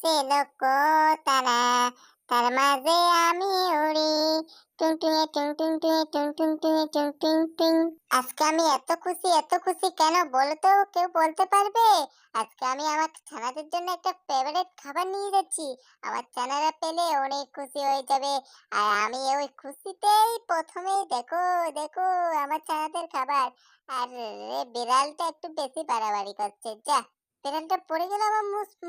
আকাশে লক্ষ্য তারা, তার মাঝে আমি উড়ি, টুং টুঙে টুং টুং টুঙে টুং টুং টুঙে টুং টুং টুং। আজকে আমি এত খুশি কেন বলো তো? কেউ বলতে পারবে? আজকে আমি আমার ছানাদের জন্য একটা ফেভারিট খাবার নিয়ে যাচ্ছি। আমার ছানারা পেলে অনেক খুশি হয়ে যাবে। আর আমি ওই খুশিতেই প্রথমেই দেখো দেখো আমার ছানাদের খাবার। আর রে বিড়ালটা একটু বেশি বাড়াবাড়ি করছে, যা বিড়ালটা পড়ে গেল আমার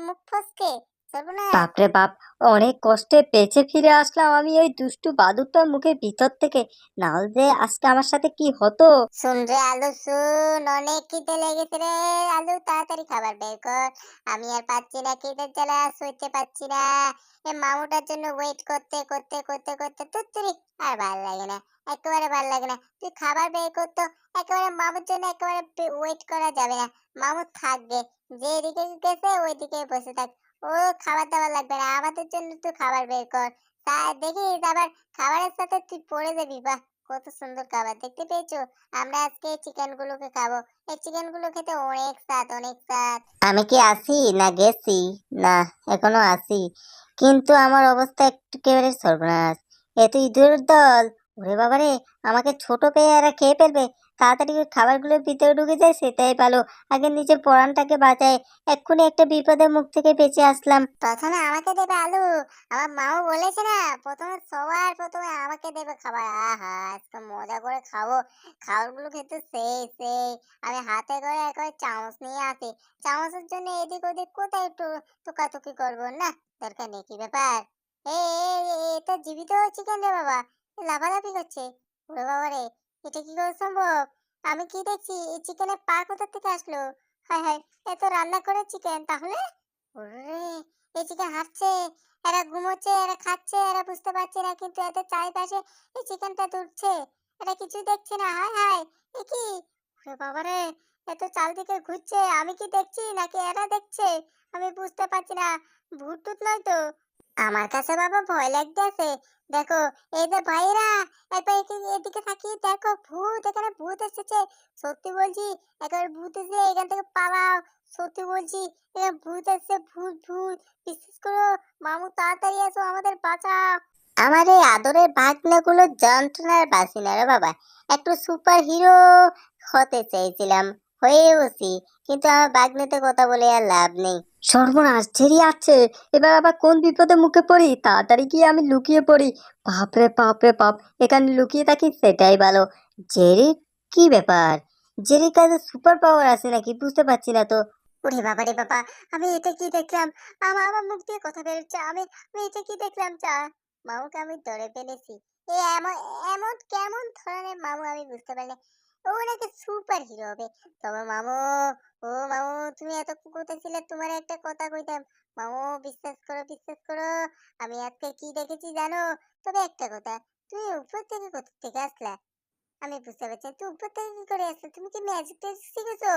মুখ ফসকে, সর্বনাশ। বাপরে বাপ! অনেক কষ্টে বেঁচে ফিরে আসলাম আমি ওই দুষ্টু বাদুরটার মুখের ভিতর থেকে। না হলে যে আজকে আমার সাথে কি হতো। শুন রে আলু, শুন, অনেক খিদে লেগেছে রে আলু, তাড়াতাড়ি খাবার বের কর। আমি আর পাচ্ছি না, খিদের জ্বালা সইতে পারছি না। এ মামুটার জন্য ওয়েট করতে করতে করতে করতে তুত্তুরি আর ভাল লাগে না, একেবারে ভাল লাগে না। তুই খাবার বের করতো, একেবারে মামুর জন্য একেবারে ওয়েট করা যাবে না। মামু থাকবে, যে এদিকে গেছে ওইদিকে বসে থাক। ও খাবার দাবার লাগবে না, আমাদের জন্য তুই খাবার বের কর। তা দেখিস আবার খাবারের সাথে তুই পড়ে যাবি। বাহ, কত সুন্দর খাবার, দেখতে পেয়েছো? আমরা আজকে এই চিকেন গুলোকে খাবো। এই চিকেন গুলো খেতে অনেক স্বাদ, অনেক স্বাদ। আমি কি আছি না গেছি? না, এখনো আছি, কিন্তু আমার অবস্থা একেবারে সর্বনাশ। এত ইঁদুরের দল! ওরে বাবারে, আমাকে ছোট পেয়ে এরা খেয়ে ফেলবে। তাড়াতাড়ি ওই খাবারগুলোর ভিতরে ঢুকে যায় সেটাই ভালো। আগে নিজের পরানটাকে বাঁচায়। এক্ষুনি একটা বিপদের মুখ থেকে বেঁচে আসলাম। প্রথমে আমাকে দেবে আলু, আমার মাও বলেছে না, প্রথমে সবার প্রথমে আমাকে দেবে খাবার। আহা, আজকে মজা করে খাবো। খাবারগুলো খেতে সেই সেই। আমি হাতে করে একবার চামচ নিয়ে আসি। চামচের জন্য এদিক ওদিক কোথায় একটু টুকাটুকি করবো না, দরকার নেই। কি ব্যাপার? এটা জীবিত চিকেন রে বাবা, এ লাফালাফি করছে। ওরে বাবা রে, এটা কি করে সম্ভব? আমি কি দেখছি, এই চিকেনের পা কোথা থেকে আসলো? হায় হায়, এত রান্না করে চিকেন তাহলে? ওরে, এই চিকেন হাঁটছে, এরা ঘুমোচ্ছে, এরা খাচ্ছে, এরা বুঝতে পারছে না, কিন্তু এদের চারিপাশে এই চিকেনটা দুলছে। এরা কিছুই দেখছে না। হায় হায়, এ কি? ওরে বাবারে, এত চারদিকে ঘুরছে, আমি কি দেখছি নাকি এরা দেখছে? আমি বুঝতে পারছি না। ভূত টুত নয় তো? আমার কাছে বাবা ভয় লাগতেছে। দেখো, এই যে ভাইরা, একবার এদিকে তাকিয়ে দেখো, ভূত, এখানে ভূত এসেছে। সত্যি বলছি, একেবারে ভূত এসে এখান থেকে পালাও। সত্যি বলছি, এ ভূত আসছে, ভূত ভূত। বিশেষ করো মামু, তাড়াতাড়ি এসো, আমাদের বাঁচাও। আমার এই আদরের ভাগ্নেগুলো যন্ত্রণার বাসিনা রে বাবা। একটু সুপার হিরো হতে চেয়েছিলাম, হয়েওছি, কিন্তু আমার ভাগ্নেতে কথা বলে আর লাভ নেই। সর্বনাশ, জেরি আছে! এবার আবার কোন বিপদের মুখে পড়ি? তাড়াতাড়ি গিয়ে আমি লুকিয়ে পড়ি। বাপরে বাপ রে বাপ! এখানে লুকিয়ে থাকি সেটাই ভালো। জেরি, কি ব্যাপার? জেরির কাছে সুপার পাওয়ার আছে নাকি বুঝতে পারছি না তো। ওরে বাবা রে বাবা, আমি এটা কি দেখলাম? আমার আমার মুখ দিয়ে কথা বেরোচ্ছে। আমি আমি এটা কি দেখলাম? মামুকে আমি ধরে ফেলেছি। এ এমন এমন কেমন ধরনের মামু আমি বুঝতে পারি না। ও নাকি সুপার হিরো হবে। তবে মামু, ও মামু, তুমি এত কোথায় ছিলে? তোমার একটা কথা কইতাম। মামু, বিশ্বাস করো, বিশ্বাস করো, আমি আজকে কি দেখেছি জানো? তবে একটা কথা, তুমি উপর থেকে কোথা থেকে আসলা? আমি বুঝতে পারছি না, তুই উপর থেকে কি করে আসলে? তুমি কি ম্যাজিক ট্যাজিক শিখেছো?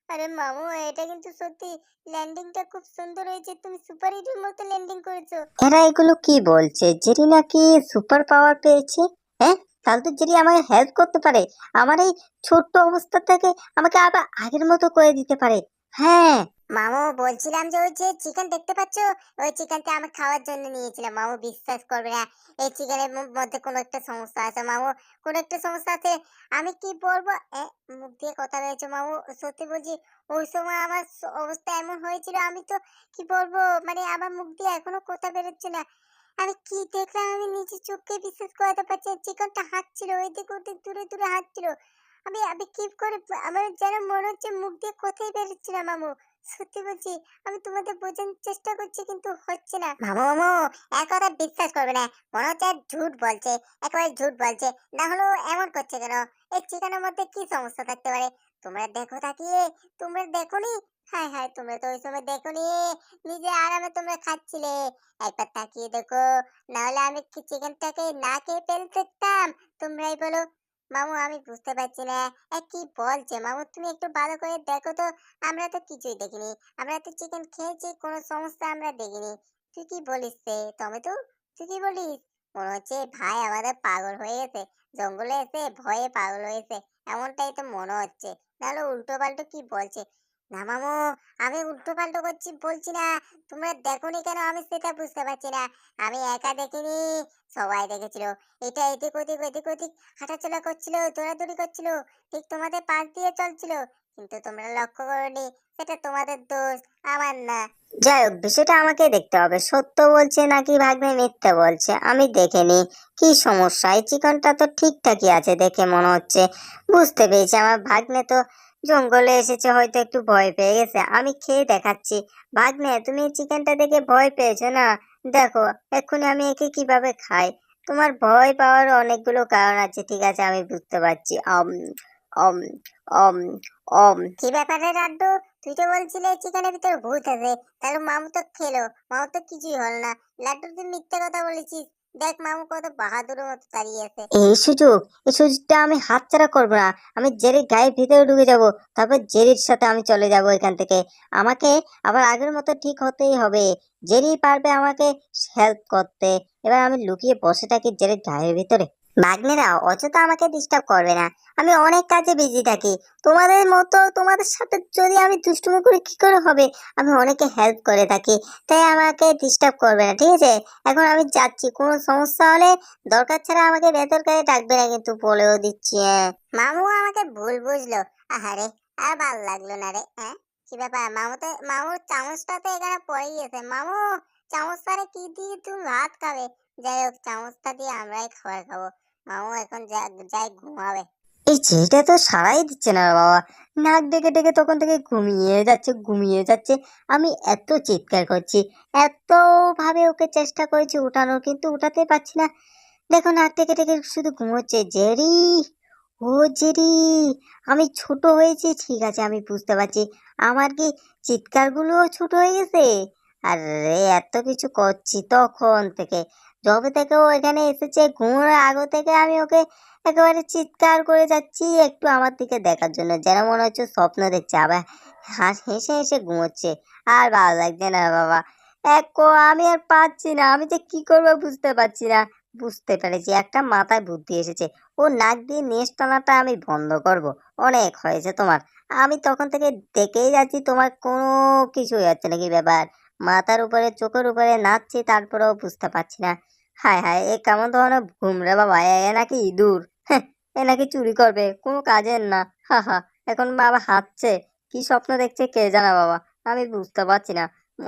আরে মামু, এটা কিন্তু সত্যি ল্যান্ডিংটা খুব সুন্দর হয়েছে। তুমি সুপার হিরোর মতো ল্যান্ডিং করেছো। এরা এগুলো কি বলছে? জেরি নাকি সুপার পাওয়ার পেয়েছে? হ্যাঁ, তাহলে তো জেরি আমাকে হেল্প করতে পারে। আমার এই ছোট্ট অবস্থা থেকে আমাকে আবার আগের মতো করে দিতে পারে। হ্যাঁ। মামু, বলছিলাম যে ওই যে চিকেন দেখতে পাচ্ছো, ওই চিকেনটা আমি খাওয়ার জন্য নিয়েছিলাম। মামু, বিশ্বাস করবে না, এই চিকেনের মধ্যে কোনো একটা সমস্যা আছে মামু, কোনো একটা সমস্যা আছে। আমি কি বলবো, মুখ দিয়ে কথা বলেছো মামু। সত্যি বলছি, ওই সময় আমার অবস্থা এমন হয়েছিল, আমি তো কি বলবো, মানে আমার মুখ দিয়ে এখনো কথা বেরোচ্ছে না। আমি কি দেখলাম, আমি নিজের চোখকে বিশ্বাস করাতে পারছি না। চিকেনটা হাঁটছিল ওইদিক ওদিক, দূরে দূরে হাঁটছিল। আমি আমি কি করে, আমার যেন মনে হচ্ছে মুখ দিয়ে কথাই বেরোচ্ছে না মামু। সত্যি বলছি, আমি তোমাদের বোঝানোর চেষ্টা করছি, কিন্তু হচ্ছে না। মামু মামু, এক কথা বিশ্বাস করবে না, মনে হচ্ছে আর ঝুট বলছে, একেবারে ঝুট বলছে। না হলেও এমন করছে কেন? এই চিকেনের মধ্যে কি সমস্যা থাকতে পারে? তোমরা দেখো তাকিয়ে, তোমরা দেখোনি? হায় হায়, তোমরা তো ওই সময় দেখোনি, নিজে আরামে তোমরা খাচ্ছিলে। একবার তাকিয়ে দেখো, না হলে আমি কি চিকেনটাকে না খেয়ে ফেলতাম? তোমরাই বলো। মামু, আমি বুঝতে পারছি না, কি বলছে মামু, তুমি একটু ভালো করে দেখো তো। আমরা তো কিছুই দেখিনি, আমরা তো চিকেন খেয়েছি, কোনো সমস্যা আমরা দেখিনি। তুই কি বলিস রে টমেটো? তুই কি বলিস? মনে হচ্ছে ভাই আমাদের পাগল হয়ে গেছে, জঙ্গলে এসে ভয়ে পাগল হয়েছে, এমনটাই তো মনে হচ্ছে। নাহলে উল্টো পাল্টো কি বলছে। না মামু, আমি উল্টো পাল্টো করছি বলছি না, তোমরা দেখোনি কেন আমি সেটা বুঝতে পারছি না। আমি একা দেখিনি, সবাই দেখেছিল। এটা এদিক ওদিক এদিক ওদিক হাঁটাচলা করছিল, দৌড়াদৌড়ি করছিল, ঠিক তোমাদের পাশ দিয়ে চলছিল, কিন্তু তোমরা লক্ষ্য করোনি। সেটা তোমাদের দোষ, আমার না। যাই হোক, বিষয়টা আমাকে দেখতে হবে, সত্য বলছে নাকি ভাগ্নে মিথ্যে বলছে আমি দেখে নিই। কি সমস্যা, এই চিকনটা তো ঠিকঠাকই আছে দেখে মনে হচ্ছে। বুঝতে পেরেছি, আমার ভাগ্নে তো জঙ্গলে এসেছে, হয়তো একটু ভয় পেয়ে গেছে। আমি খেয়ে দেখাচ্ছি। ভাগ্নে, তুমি চিকেনটা দেখে ভয় পেয়েছো না? দেখো এক্ষুনি আমি একে কিভাবে খাই। তোমার ভয় পাওয়ার অনেকগুলো কারণ আছে, ঠিক আছে আমি বুঝতে পারছি। অম অম অম কি ব্যাপারে লাড্ডু? তুই তো বলছিলে চিকেনের ভিতরে ভূত আছে, তাহলে মামু তো খেলো, মামু তো কিছুই হল না। লাড্ডু তুই মিথ্যে কথা বলেছিস। দেখ মামু কত বাহাদুরের মতো দাঁড়িয়ে আছে। এই সুযোগ, এই সুযোগটা আমি হাতছাড়া করবো না। আমি জেরির গায়ের ভিতরে ঢুকে যাব, তারপর জেরির সাথে আমি চলে যাব এখান থেকে। আমাকে আবার আগের মতো ঠিক হতেই হবে। জেরি পারবে আমাকে হেল্প করতে। এবার আমি লুকিয়ে বসে থাকি জেরির গায়ের ভিতরে। ভাগ্নেরা অযথা আমাকে ডিস্টার্ব করবে না, আমি অনেক কাজে বিজি থাকি। তোমাদের মতো তোমাদের সাথে যদি আমি দুষ্টুমি করি কি করে হবে? আমি অনেকে হেল্প করে থাকি, তাই আমাকে ডিস্টার্ব করবে না, ঠিক আছে? এখন আমি যাচ্ছি, কোনো সমস্যা হলে দরকার ছাড়া আমাকে ভেতর করে ডাকবে না, কিন্তু বলেও দিচ্ছি। হ্যাঁ, মামু আমাকে ভুল বুঝলো। আহারে, আর ভাল লাগলো না রে। হ্যাঁ, কি ব্যাপার? মামুর চামচটা তো এখানে পড়ে গিয়েছে। মামু, চামচটারে কি দিয়ে তুমি ভাত খাবে? যাই হোক, চামচটা দিয়ে আমরাই খাবার খাবো। মামু এখন যাই ঘুমাবে। এই ছেলেটা তো সারাই দিচ্ছে না বাবা। নাক ডেকে ডেকে তখন থেকে ঘুমিয়ে যাচ্ছে ঘুমিয়ে যাচ্ছে। আমি এত চিৎকার করছি, এত ভাবে ওকে চেষ্টা করেছি উঠানোর, কিন্তু উঠাতে পারছি না। দেখো নাক ডেকে ডেকে শুধু ঘুমোচ্ছে। জেরি, ও জেরি, আমি ছোট হয়েছি ঠিক আছে, আমি বুঝতে পারছি। আমার কি চিৎকারগুলোও ছোট হয়ে গেছে? আরে এত কিছু করছি তখন থেকে, যবে থেকে ও এখানে এসেছে ঘুমানোর আগে থেকে আমি ওকে একেবারে চিৎকার করে যাচ্ছি একটু আমার দিকে দেখার জন্য, যেন মনে হচ্ছে স্বপ্ন দেখছে। আবার হেসে হেসে ঘুমোচ্ছে। আর ভালো লাগছে না বাবা। আমি আর পারছি না, আমি যে কি করবো বুঝতে পারছি না। বুঝতে পেরেছি, একটা মাথায় বুদ্ধি এসেছে। ও নাক দিয়ে নেশ টানাটা আমি বন্ধ করব। অনেক হয়েছে তোমার। আমি তখন থেকে দেখেই যাচ্ছি তোমার কোনো কিছু হচ্ছে নাকি ব্যাপার। মাথার উপরে চোখের উপরে নাচছি, তারপরেও বুঝতে পারছি না। হায় হায়, এ কেমন ধরনের ঘুম রে বাবা? এ নাকি ইঁদুর? হ্যাঁ, এ নাকি চুরি করবে, কোনো কাজের না। হা হা, এখন বাবা হাঁটছে, কি স্বপ্ন দেখছে কে জানে বাবা। আমি বুঝতে পারছি না।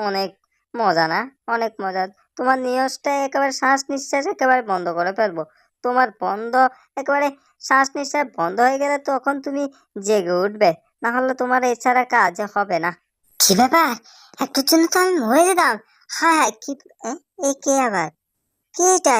অনেক মজা না? অনেক মজা। তোমার নিঃশ্বাসটা একেবারে শ্বাস নিঃশ্বাস একেবারে বন্ধ করে ফেলবো। তোমার বন্ধ একেবারে শ্বাস নিঃশ্বাস বন্ধ হয়ে গেলে তখন তুমি জেগে উঠবে, না হলে তোমার এছাড়া কাজ হবে না। কি ব্যাপার, একটুর জন্য তো আমি মরে যেতাম। হ্যাঁ হ্যাঁ, কি এ কে আবার? কে এটা?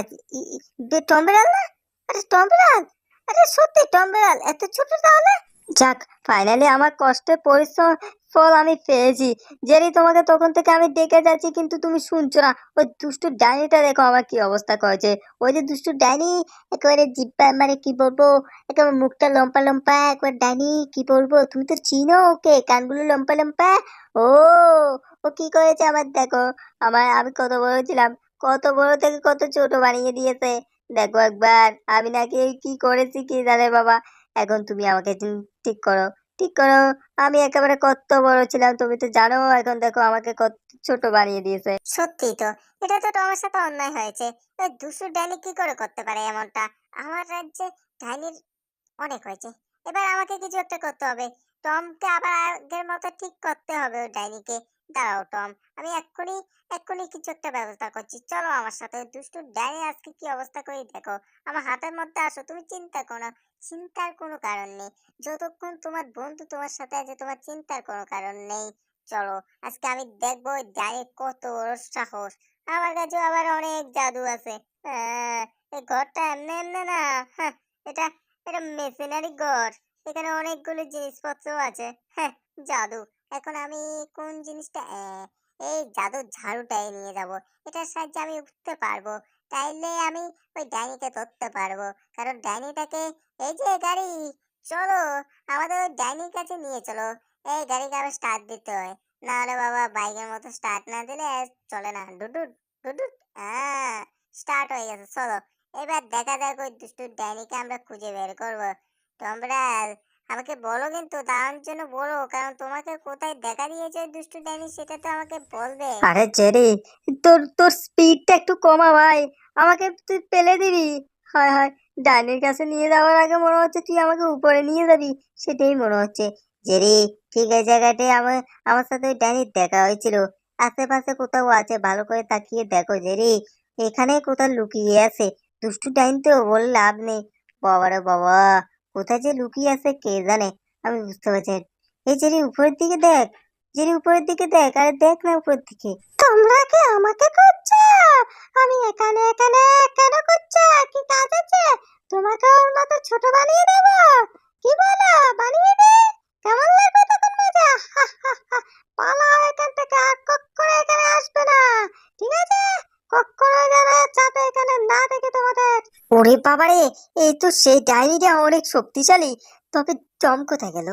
টম্বেরাল না? আরে টম্বেরাল, আরে সত্যি টম্বেরাল এত ছোট তাহলে? যাক, ফাইনালি আমার কষ্টের পরিশ্রম ফল আমি পেয়েছি। জেরি, তোমাকে তখন থেকে আমি ডেকে যাচ্ছি কিন্তু তুমি শুনছো না। ওই দুষ্টু ডাইনিটা দেখো আমার কি অবস্থা করেছে। ওই যে দুষ্টু ডাইনি, একেবারে জিব্বা মানে কি বলবো, একেবারে মুখটা লম্পা লম্পা, একবার ডাইনি কি বলবো, তুমি তো চিনো ওকে, কানগুলো লম্পা লম্পা। ও, ও কি করেছে আবার দেখো। আমি কত বড় ছিলাম, কত বড় থেকে কত ছোট বানিয়ে দিয়েছে। দেখো একবার আমি নাকি কি করেছি কি জানে বাবা। এখন তুমি আমাকে ঠিক করো, ঠিক করো। আমি একেবারে কত বড় ছিলাম তুমি তো জানো, এখন দেখো আমাকে কত ছোট বানিয়ে দিয়েছে। সত্যি তো, এটা তো তোমার সাথে অন্যায় হয়েছে। ওই দুষ্টু ডাইনি কি করে করতে পারে এমনটা? আমার রাজ্যে ডাইনির অনেক হয়েছে। এবার আমাকে কিছু একটা করতে হবে। টমকে আবার আগের মতো ঠিক করতে হবে ওই ডাইনিকে। দাঁড়াও টম, আমি এক্ষুনি এক্ষুনি কিছু একটা ব্যবস্থা করছি। চলো আমার সাথে। ওই দুষ্টু ডাইনি আজকে কি অবস্থা করি দেখো। আমার হাতের মধ্যে আসো, তুমি চিন্তা করো না। চিন্তার কোনো কারণ নেই। যতক্ষণ তোমার বন্ধু তোমার সাথে আছে, তোমার চিন্তার কোনো কারণ নেই। চলো, আজকে আমি দেখবো ওই ডাইনির কত বড় সাহস। আমার কাছে আবার অনেক জাদু আছে। এই ঘরটা এমনি এমনি না। হ্যাঁ, এটা এটা মেশিনারি ঘর। এখানে অনেকগুলো জিনিসপত্র আছে। হ্যাঁ, জাদু। এখন আমি কোন জিনিসটা এই জাদুর ঝাড়ুটাই নিয়ে যাব। এটার সাহায্যে আমি উঠতে পারবো। তাইলে আমি ওই ডাইনিকে ধরতে পারবো। কারণ ডাইনিটাকে, এই যে গাড়ি, চলো আমাদের ওই ডাইনির কাছে নিয়ে চলো। এই গাড়িকে আবার স্টার্ট দিতে হয়, না হলে বাবা বাইকের মতো স্টার্ট না দিলে চলে না। ডুডুট ডুডুট। স্টার্ট হয়ে গেছে, চলো। এবার দেখা যাক ওই দুষ্টু ডাইনিকে আমরা খুঁজে বের করবো। তোমরা আমাকে বলো, কিন্তু দাঁড়ানোর জন্য বলো, কারণ তোমাকে কোথায় দেখা দিয়েছে ওই দুষ্টু ডাইনি সেটা তো আমাকে বলবে। আরে জেরি, তোর তোর স্পিডটা একটু কমা ভাই, আমাকে তুই পেলে দিবি। হয় হয়, ডাইনির কাছে নিয়ে যাওয়ার আগে মনে হচ্ছে তুই আমাকে উপরে নিয়ে যাবি, সেটাই মনে হচ্ছে। জেরি, ঠিক এই জায়গাটায় আমার আমার সাথে ওই ডাইনির দেখা হয়েছিল। আশেপাশে কোথাও আছে, ভালো করে তাকিয়ে দেখো জেরি, এখানে কোথাও লুকিয়ে আছে। দুষ্টু ডাইন তো বলে লাভ নেই। বাবারে বাবা, কোথায় যে লুকিয়ে আছে কে জানে, আমি বুঝতে পারছি না। এই জেরি, উপরের দিকে দেখ, জেরি উপরের দিকে দেখ, আরে দেখ না উপরের দিকে। তোমরা কি আমাকে খুঁজছো? আমি এখানে এখানে কেন খুঁজছো? কি কাজ আছে? তোমাকে ওর মতো ছোট বানিয়ে দেব? কি বলো, বানিয়ে দে? কেমন লাগবে তখন মজা? হা, হা, হা। পালাও এখান থেকে, আর কখনো এখানে আসবে না, ঠিক আছে? কখনো যেন যাতে এখানে না দেখে তোমাদের। ওরে বাবারে, এই তো সেই ডাইনিটা অনেক শক্তিশালী। তবে টম কোথায় গেল?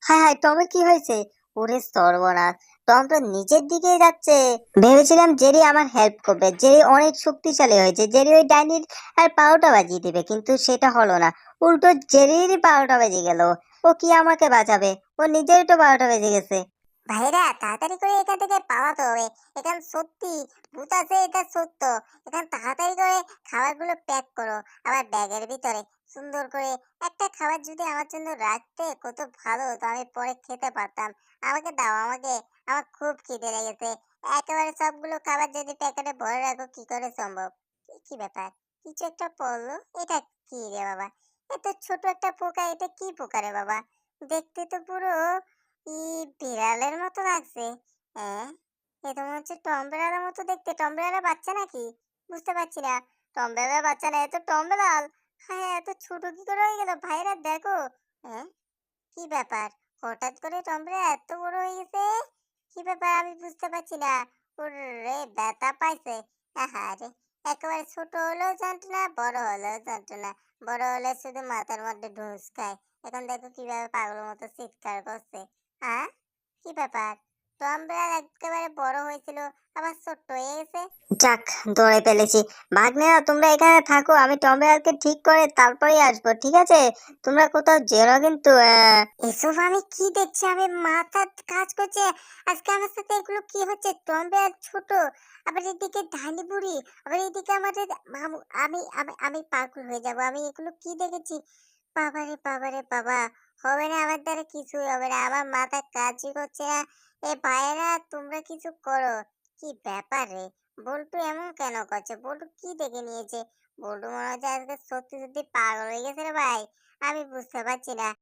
হায় হায়, টমের কি হয়েছে? ওরে সর্বনাশ, টম তো নিচের দিকে যাচ্ছে। ভেবেছিলাম জেরি আমার হেল্প করবে, জেরি অনেক শক্তিশালী হয়েছে, জেরি ওই ডাইনির আর 12টা বাজিয়ে দিবে, কিন্তু সেটা হলো না। উল্টো জেরির 12টা বেজে গেল। ও কি আমাকে বাঁচাবে? ও নিজেরই তো 12টা বেজে গেছে। ভাইরা, তাড়াতাড়ি করে এখান থেকে পালাতে হবে। এখানে সত্যি ভূত আছে, এটা সত্য। এখানে তাড়াতাড়ি করে খাবারগুলো প্যাক করো আবার ব্যাগের ভিতরে সুন্দর করে। একটা খাবার যদি আমার জন্য রাখতে কত ভালো হতো, আমি পরে খেতে পারতাম। আমাকে দাও, আমাকে, আমার খুব খিদে লেগেছে। একেবারে সবগুলো খাবার যদি প্যাকেটে ভরে রাখো কি করে সম্ভব? কি ব্যাপার? কিছু একটা পড়লো, এটা কি রে বাবা? এত ছোট একটা পোকা, এটা কি পোকা রে বাবা? দেখতে তো পুরো বিড়ালের মতো লাগছে। হ্যাঁ, এ তো মনে হচ্ছে টম বিড়ালের মতো দেখতে। টম বিড়ালের বাচ্চা নাকি? বুঝতে পারছি না। টম বিড়ালের বাচ্চা না, এ তো টম বিড়াল। হ্যাঁ, এত ছোট কি করে হয়ে গেল? ভাইরা দেখো। হ্যাঁ, কি ব্যাপার? হঠাৎ করে টম বিড়াল এত বড় হয়ে গেছে? কি ব্যাপার আমি বুঝতে পারছি না। ওরে, ব্যথা পাইছে। আহারে, একেবারে ছোট হলেও যন্ত্রণা, বড় হলেও যন্ত্রণা। বড় হলে শুধু মাথার মধ্যে ঢুস খায়। এখন দেখো কিভাবে পাগলের মতো চিৎকার করছে। হ্যাঁ, কি ব্যাপার? টম বিড়াল একেবারে বড় হয়েছিল, আবার ছোট্ট হয়ে গেছে। যাক, ধরে ফেলেছি। ভাগ্নেরা, তোমরা এখানে থাকো, আমি টমেয়ারকে ঠিক করে তারপরেই আসবো, ঠিক আছে? তোমরা কোথাও যেও না কিন্তু। এসব আমি কি দেখছি? আমি মাথা কাজ করছে। আজকে আমার সাথে এগুলো কি হচ্ছে? টম বিড়াল ছোট, আবার এদিকে ধানি বুড়ি, আবার এদিকে আমাদের মামু। আমি আমি আমি পাগল হয়ে যাব। আমি এগুলো কি দেখেছি? বাবারে বাবারে বাবা, হবে না, আমার দ্বারা কিছুই হবে না। আমার মাথা কাজই করছে না। এ ভাইয়েরা, তোমরা কিছু করো। কি ব্যাপার রে? বল্টু এমন কেন করছে? বল্টু কি দেখে নিয়েছে? বল্টু মনে হচ্ছে আজকে সত্যি সত্যি পাগল হয়ে গেছে রে ভাই। আমি বুঝতে পারছি না।